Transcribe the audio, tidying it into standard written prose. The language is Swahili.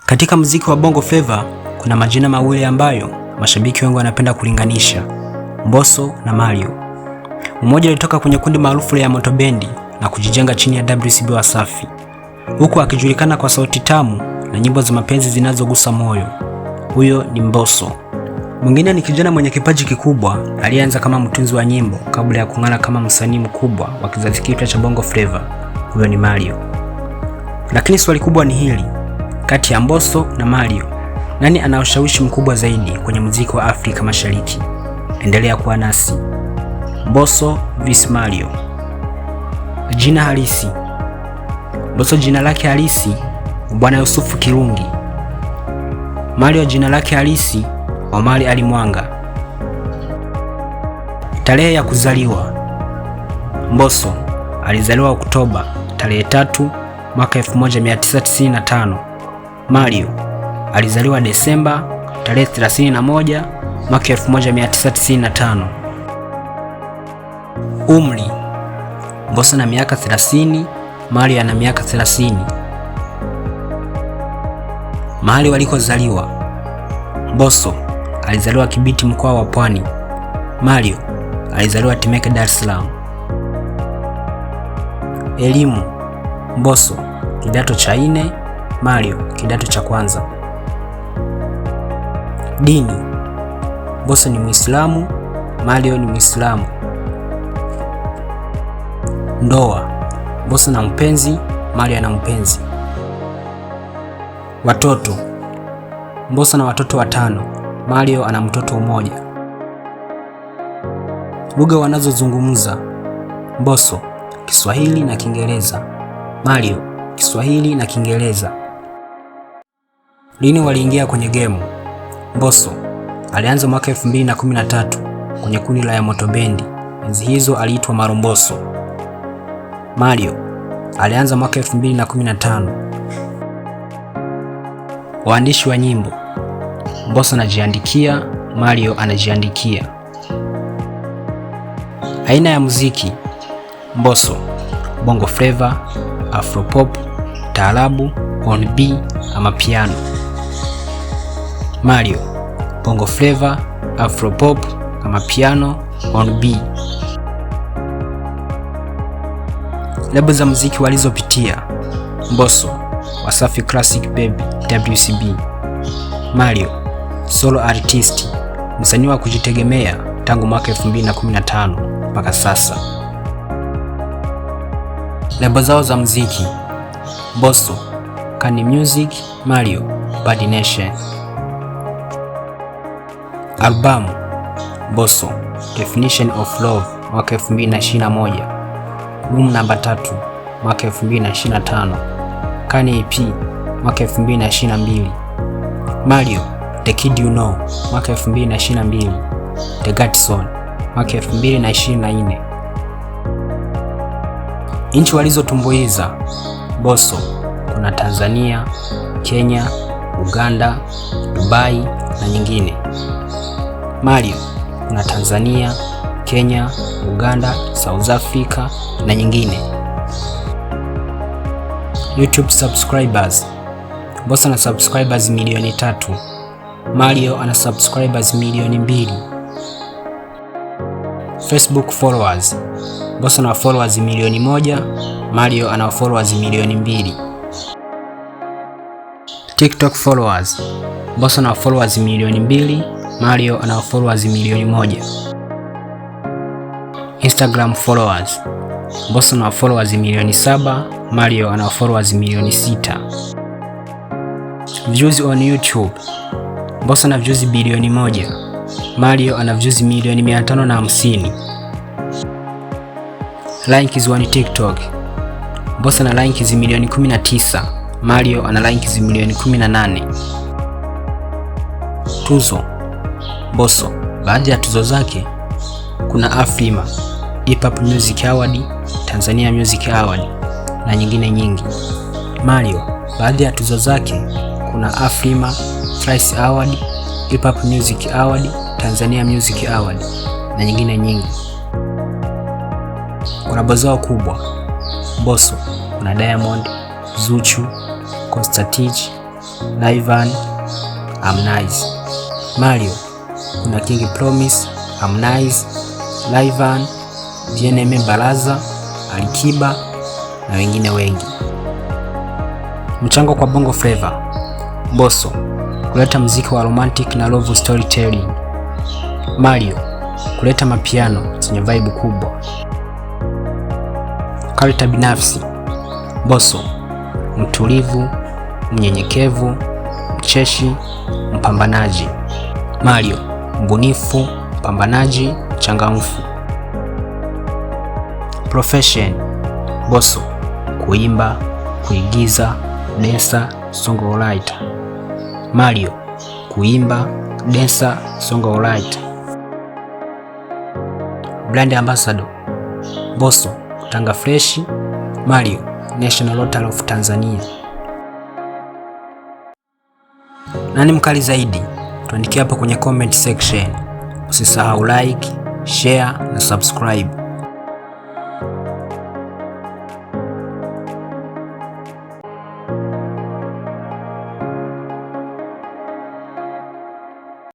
Katika muziki wa Bongo Flava kuna majina mawili ambayo mashabiki wengi wanapenda kulinganisha, Mbosso na Mario. Mmoja alitoka kwenye kundi maarufu la Moto Bendi na kujijenga chini ya WCB Wasafi, huku akijulikana kwa sauti tamu na nyimbo za mapenzi zinazogusa moyo. Huyo ni Mbosso. Mwingine ni kijana mwenye kipaji kikubwa aliyeanza kama mtunzi wa nyimbo kabla ya kung'ara kama msanii mkubwa wa kizazi kipya cha Bongo Flava. Huyo ni Mario. Lakini swali kubwa ni hili: kati ya Mbosso na Mario, nani ana ushawishi mkubwa zaidi kwenye muziki wa Afrika Mashariki? Endelea kuwa nasi. Mbosso vs Mario. Jina halisi: Mbosso jina lake halisi Bwana Yusufu Kirungi. Mario jina lake halisi Omari Ali Mwanga. Tarehe ya kuzaliwa: Mbosso alizaliwa Oktoba tarehe 3 mwaka 1995. Mario alizaliwa Desemba tarehe 31 mwaka 1995. Umri: Mbosso na miaka 30, Mario ana miaka 30. Mahali walikozaliwa: Mbosso alizaliwa Kibiti mkoa wa Pwani. Mario alizaliwa Temeke, Dar es Salaam. Elimu: Mbosso kidato cha 4, Mario kidato cha kwanza. Dini: Mbosso ni Muislamu, Mario ni Muislamu. Ndoa: Mbosso na mpenzi, Mario ana mpenzi. Watoto: Mbosso na watoto 5, Mario ana mtoto mmoja. Lugha wanazozungumza: Mbosso Kiswahili na Kiingereza, Mario Kiswahili na Kiingereza. Lini waliingia kwenye game? Mbosso alianza mwaka 2013 kwenye kundi la Moto Bendi. Enzi hizo aliitwa Maromboso. Mario alianza mwaka 2015. Waandishi wa nyimbo: Mbosso anajiandikia, Mario anajiandikia. Aina ya muziki: Mbosso Bongo Flava, Afropop, taarabu, R&B ama piano. Mario Bongo Flava, Afropop ama piano, R&B. Lebo za muziki walizopitia: Mbosso Wasafi Classic Baby WCB. Mario solo artist, msanii wa kujitegemea tangu mwaka 2015 mpaka sasa. Lebo zao za muziki: Mbosso Kani Music, Mario Bad Nation. Albamu: Mbosso Definition of Love mwaka 2021, Room namba 3 mwaka 2025, Kani EP mwaka 2022. Mario The Kid You Know mwaka 2022, The Gatson mwaka 2024. Nchi walizotumbuiza: Mbosso kuna Tanzania, Kenya, Uganda, Dubai na nyingine. Mario kuna Tanzania, Kenya, Uganda, South Africa na nyingine. YouTube subscribers: Mbosso ana subscribers milioni 3, Mario ana subscribers milioni 2. Facebook followers: Mbosso ana followers milioni 1, Mario ana followers milioni 2. TikTok followers: Mbosso ana followers milioni 2, Mario ana followers milioni 1. Instagram followers: Mbosso ana followers milioni 7, Mario ana followers milioni 6. Views on YouTube: Mbosso ana views bilioni 1, Mario ana views milioni 550. Likes on TikTok: Mbosso ana likes milioni 19, Mario ana likes milioni 18. Tuzo: Mbosso baadhi ya tuzo zake kuna Afrima, Hip Hop Music Award, Tanzania Music Award na nyingine nyingi. Mario baadhi ya tuzo zake kuna Afrima, Price Award, Hip Hop Music Award, Tanzania Music Award na nyingine nyingi. Kolabo zao kubwa: Mbosso kuna Diamond, Zuchu, Costa Titch, Rayvanny, Harmonize. Mario kuna King Promise, Harmonize, Rayvanny, JNM Baraza, Alikiba na wengine wengi. Mchango kwa Bongo Flava: Mbosso kuleta muziki wa romantic na love storytelling. Mario kuleta mapiano zenye vibe kubwa. Character binafsi: Mbosso mtulivu, mnyenyekevu, mcheshi, mpambanaji. Mario mbunifu, mpambanaji, changamfu. Profession: Mbosso kuimba, kuigiza, dancer, songwriter. Mario kuimba, dancer, songwriter. Brand ambassador: Mbosso Tanga Fresh, Mario National Lottery of Tanzania. Nani mkali zaidi? Tuandikie hapo kwenye comment section. Usisahau like, share na subscribe.